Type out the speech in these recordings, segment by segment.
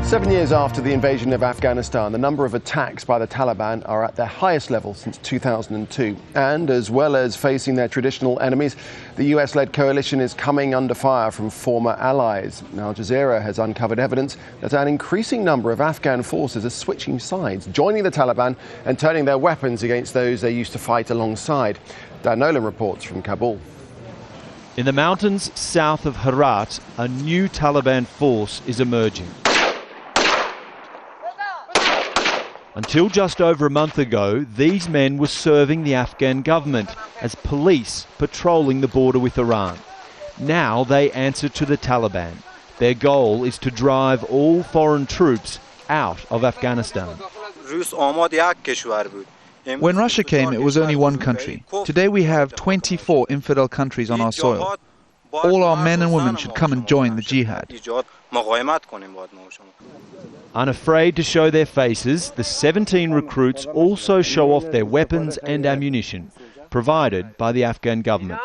7 years after the invasion of Afghanistan, the number of attacks by the Taliban are at their highest level since 2002. And as well as facing their traditional enemies, the US-led coalition is coming under fire from former allies. Now, Jazeera has uncovered evidence that an increasing number of Afghan forces are switching sides, joining the Taliban and turning their weapons against those they used to fight alongside. Nolan reports from Kabul. In the mountains south of Herat, a new Taliban force is emerging. Until just over a month ago, these men were serving the Afghan government as police patrolling the border with Iran. Now they answer to the Taliban. Their goal is to drive all foreign troops out of Afghanistan. When Russia came, it was only one country. Today we have 24 infidel countries on our soil. All our men and women should come and join the jihad. Unafraid to show their faces, the 17 recruits also show off their weapons and ammunition, provided by the Afghan government.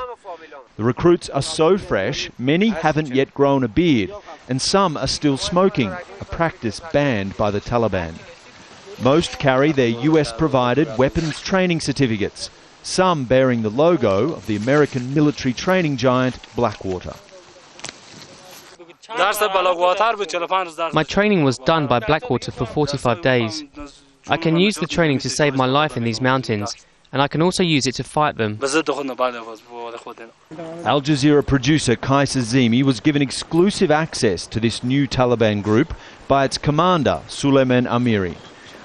The recruits are so fresh, many haven't yet grown a beard, and some are still smoking, a practice banned by the Taliban. Most carry their US-provided weapons training certificates, some bearing the logo of the American military training giant Blackwater. My training was done by Blackwater for 45 days. I can use the training to save my life in these mountains, and I can also use it to fight them. Al Jazeera producer Kaisa Zimi was given exclusive access to this new Taliban group by its commander, Suleiman Amiri.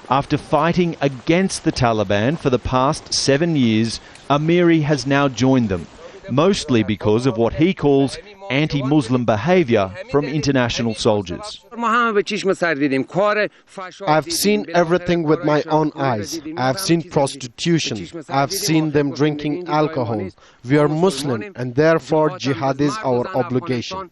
After fighting against the Taliban for the past 7 years, Amiri has now joined them, mostly because of what he calls anti-Muslim behaviour from international soldiers. I've seen everything with my own eyes. I've seen prostitution. I've seen them drinking alcohol. We are Muslim and therefore jihad is our obligation.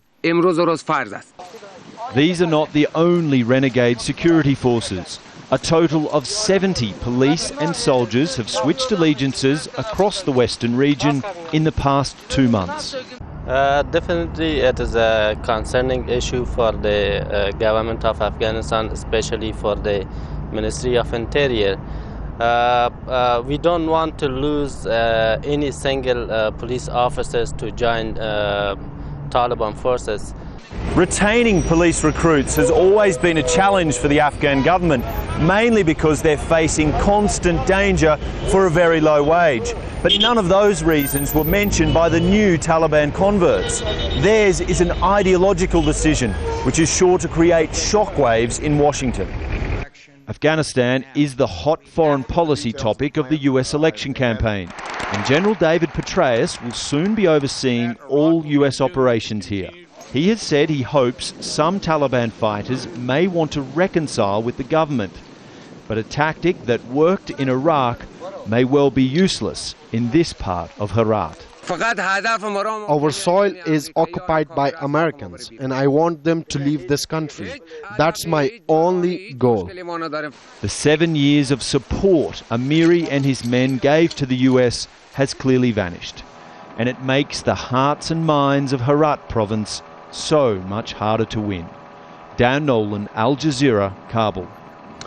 These are not the only renegade security forces. A total of 70 police and soldiers have switched allegiances across the western region in the past 2 months. Definitely it is a concerning issue for the government of Afghanistan, especially for the Ministry of Interior. We don't want to lose any single police officers to join Taliban forces. Retaining police recruits has always been a challenge for the Afghan government, mainly because they're facing constant danger for a very low wage. But none of those reasons were mentioned by the new Taliban converts. Theirs is an ideological decision, which is sure to create shockwaves in Washington. Afghanistan is the hot foreign policy topic of the US election campaign, and General David Petraeus will soon be overseeing all US operations here. He has said he hopes some Taliban fighters may want to reconcile with the government, but a tactic that worked in Iraq may well be useless in this part of Herat. Our soil is occupied by Americans and I want them to leave this country. That's my only goal. The 7 years of support Amiri and his men gave to the US has clearly vanished, and it makes the hearts and minds of Herat province so much harder to win. Dan Nolan, Al Jazeera, Kabul.